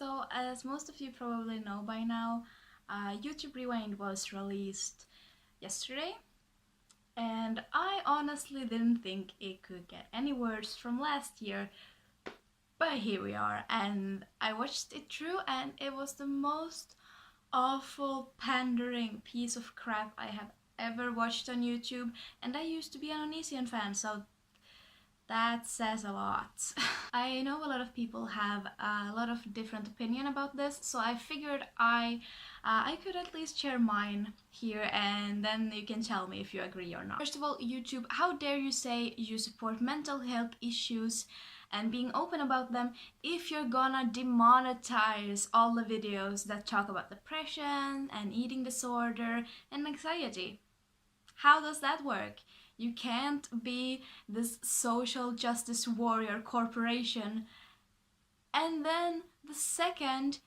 So, as most of you probably know by now, YouTube Rewind was released yesterday, and I honestly didn't think it could get any worse from last year, but here we are, and I watched it through, and it was the most awful, pandering piece of crap I have ever watched on YouTube, and I used to be an Onision fan, so that says a lot. I know a lot of people have a lot of different opinion about this, so I figured I could at least share mine here, and then you can tell me if you agree or not. First of all, YouTube, how dare you say you support mental health issues and being open about them if you're gonna demonetize all the videos that talk about depression and eating disorder and anxiety? How does that work? You can't be this social justice warrior corporation and then the second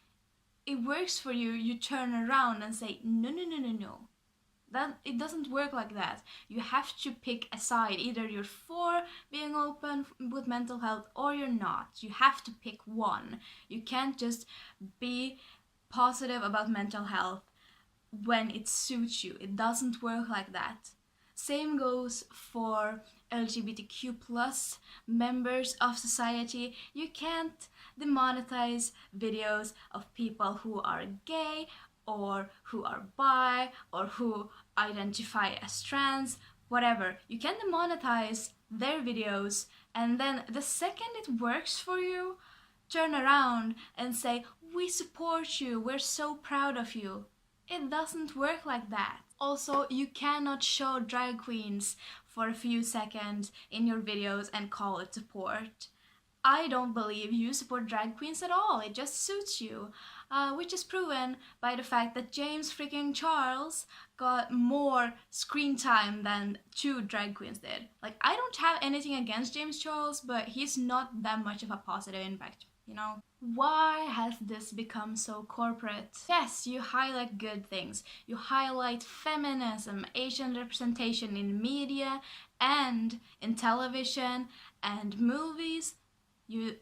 it works for you, you turn around and say, no, no, no, no, no. It doesn't work like that. You have to pick a side. Either you're for being open with mental health or you're not. You have to pick one. You can't just be positive about mental health when it suits you. It doesn't work like that. Same goes for LGBTQ plus members of society. You can't demonetize videos of people who are gay or who are bi or who identify as trans, whatever. You can demonetize their videos, and then the second it works for you, turn around and say, we support you, we're so proud of you. It doesn't work like that. Also, you cannot show drag queens for a few seconds in your videos and call it support. I don't believe you support drag queens at all, it just suits you. Which is proven by the fact that James freaking Charles got more screen time than 2 drag queens did. Like, I don't have anything against James Charles, but he's not that much of a positive impact, you know? Why has this become so corporate? Yes, you highlight good things. You highlight feminism, Asian representation in media and in television and movies. You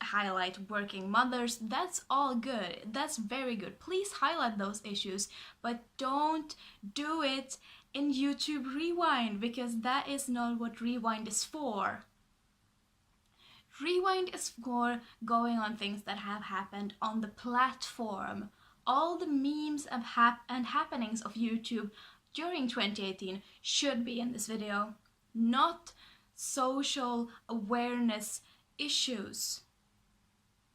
highlight working mothers. That's all good. That's very good. Please highlight those issues, but don't do it in YouTube Rewind, because that is not what Rewind is for. Rewind is for going on things that have happened on the platform. All the memes and happenings of YouTube during 2018 should be in this video, not social awareness issues.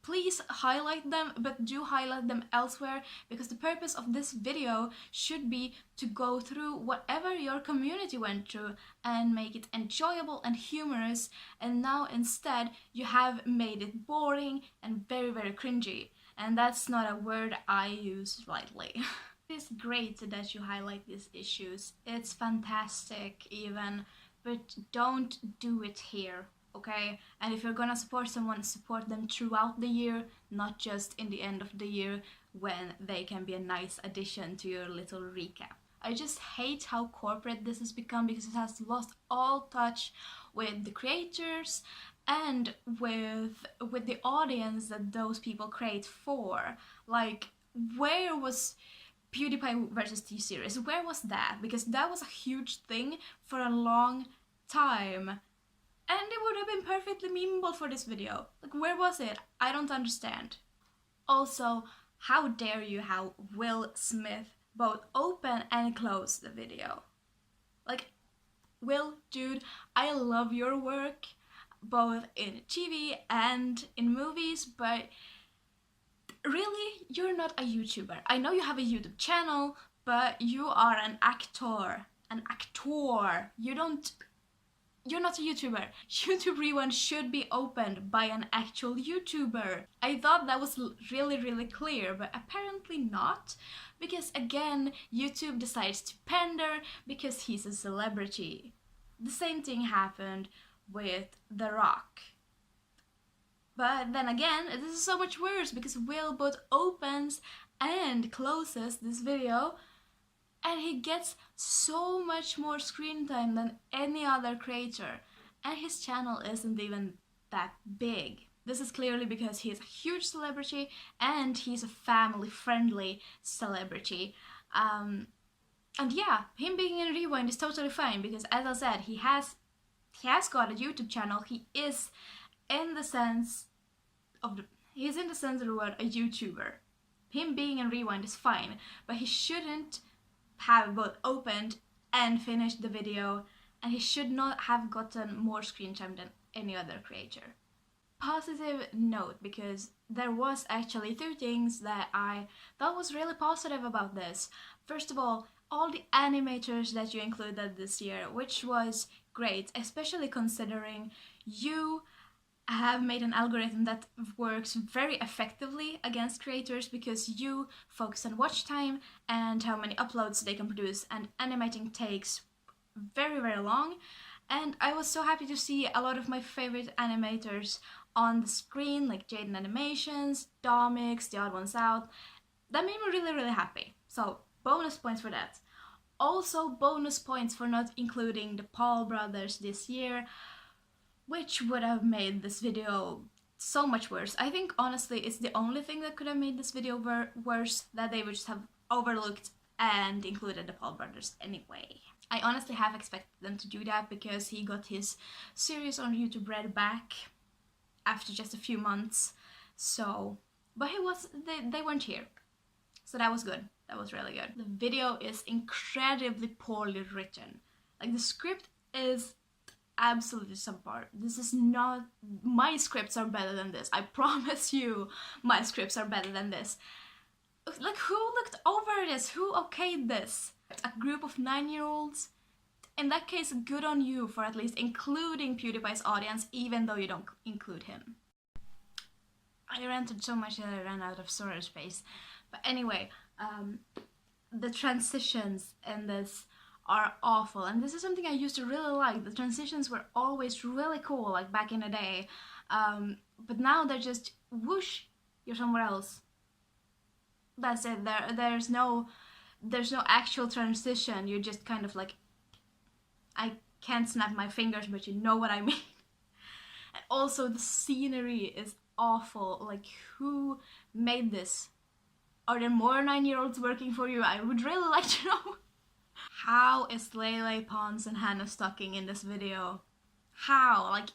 Please highlight them, but do highlight them elsewhere, because the purpose of this video should be to go through whatever your community went through and make it enjoyable and humorous, and now instead you have made it boring and very, very cringy. And that's not a word I use lightly. It's great that you highlight these issues. It's fantastic even, but don't do it here. Okay, and if you're gonna support someone, support them throughout the year, not just in the end of the year when they can be a nice addition to your little recap. I just hate how corporate this has become, because it has lost all touch with the creators and with the audience that those people create for. Like, where was PewDiePie versus T-Series? Where was that? Because that was a huge thing for a long time. And it would have been perfectly memeable for this video. Like, where was it? I don't understand. Also, how dare you have Will Smith both open and close the video? Like, Will, dude, I love your work, both in TV and in movies, but really, you're not a YouTuber. I know you have a YouTube channel, but you are an actor. An actor. You're not a YouTuber. YouTube Rewind should be opened by an actual YouTuber. I thought that was really, really clear, but apparently not. Because again, YouTube decides to pander because he's a celebrity. The same thing happened with The Rock. But then again, this is so much worse, because Will both opens and closes this video, and he gets so much more screen time than any other creator, and his channel isn't even that big. This is clearly because he's a huge celebrity and he's a family-friendly celebrity. And yeah, him being in Rewind is totally fine because, as I said, he has got a YouTube channel. He is in the sense of the word a YouTuber. Him being in Rewind is fine, but he shouldn't have both opened and finished the video, and he should not have gotten more screen time than any other creator. Positive note, because there was actually two things that I thought was really positive about this. First of all the animators that you included this year, which was great, especially considering you have made an algorithm that works very effectively against creators because you focus on watch time and how many uploads they can produce, and animating takes very, very long. And I was so happy to see a lot of my favorite animators on the screen, like Jaden Animations, Domix, The Odd Ones Out. That made me really, really happy. So bonus points for that. Also bonus points for not including the Paul brothers this year, which would have made this video so much worse. I think honestly it's the only thing that could have made this video worse, that they would just have overlooked and included the Paul brothers anyway. I honestly have expected them to do that because he got his series on YouTube Red back after just a few months. So, but they weren't here. So that was good. That was really good. The video is incredibly poorly written. Like, the script is absolutely subpar. This is not... My scripts are better than this. I promise you, my scripts are better than this. Like, who looked over this? Who okayed this? A group of 9-year-olds? In that case, good on you for at least including PewDiePie's audience, even though you don't include him. I ranted so much that I ran out of storage space. But anyway, the transitions in this are awful, and this is something I used to really like. The transitions were always really cool, like back in the day, but now they're just whoosh, you're somewhere else. That's it. There's no actual transition. You're just kind of like, I can't snap my fingers, but you know what I mean. And also the scenery is awful. Like, who made this? Are there more 9-year-olds working for you? I would really like to know. How is Lele Pons and Hannah Stocking in this video? How? Like,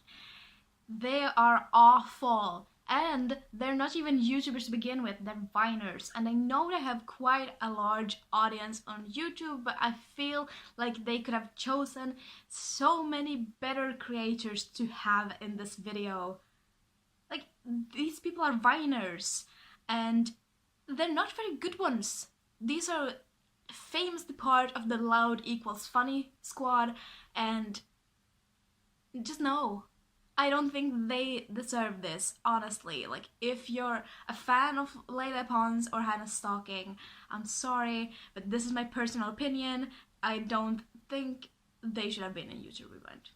they are awful. And they're not even YouTubers to begin with, they're Viners. And I know they have quite a large audience on YouTube, but I feel like they could have chosen so many better creators to have in this video. Like, these people are Viners, and they're not very good ones. These are famously part of the Loud Equals Funny squad, and just no. I don't think they deserve this, honestly. Like, if you're a fan of Lele Pons or Hannah Stocking, I'm sorry, but this is my personal opinion. I don't think they should have been in YouTube Rewind.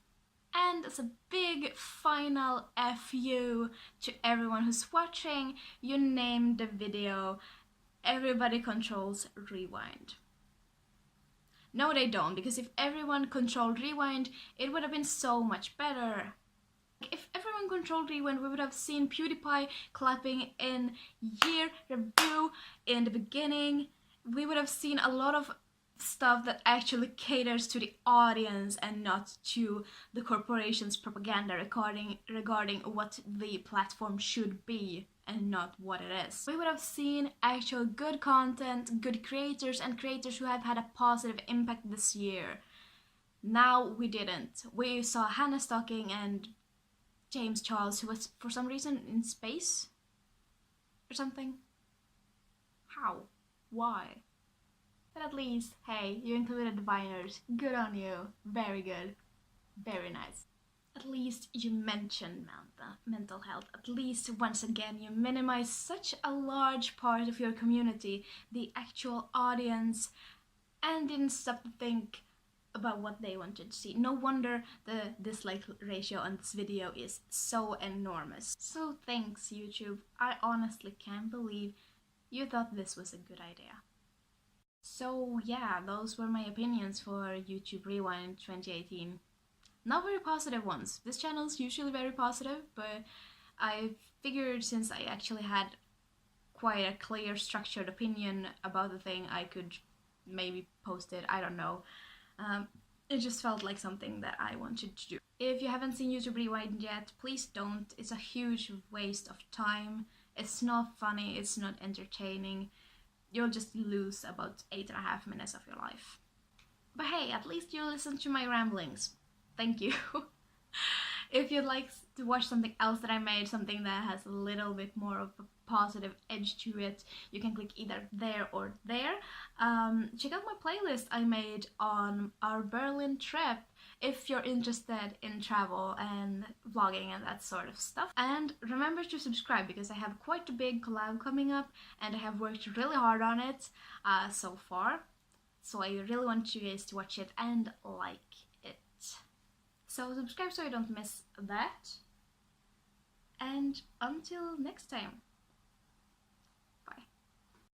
And as a big final FU to everyone who's watching, you named the video Everybody Controls Rewind. No, they don't, because if everyone controlled Rewind, it would have been so much better. If everyone controlled Rewind, we would have seen PewDiePie clapping in year review in the beginning. We would have seen a lot of stuff that actually caters to the audience and not to the corporation's propaganda regarding what the platform should be and not what it is. We would have seen actual good content, good creators, and creators who have had a positive impact this year. Now we didn't. We saw Hannah Stocking and James Charles, who was for some reason in space or something. How? Why? But at least, hey, you included the Viners. Good on you. Very good. Very nice. At least you mentioned mental health. At least once again you minimize such a large part of your community, the actual audience, and didn't stop to think about what they wanted to see. No wonder the dislike ratio on this video is so enormous. So thanks, YouTube. I honestly can't believe you thought this was a good idea. So yeah, those were my opinions for YouTube Rewind 2018. Not very positive ones. This channel is usually very positive, but I figured since I actually had quite a clear, structured opinion about the thing, I could maybe post it. I don't know. It just felt like something that I wanted to do. If you haven't seen YouTube Rewind yet, please don't. It's a huge waste of time. It's not funny, it's not entertaining. You'll just lose about 8.5 minutes of your life. But hey, at least you listened to my ramblings. Thank you. If you'd like to watch something else that I made, something that has a little bit more of a positive edge to it, you can click either there or there. Check out my playlist I made on our Berlin trip if you're interested in travel and vlogging and that sort of stuff. And remember to subscribe because I have quite a big collab coming up and I have worked really hard on it so far. So I really want you guys to watch it and like it. So subscribe so you don't miss that. And until next time.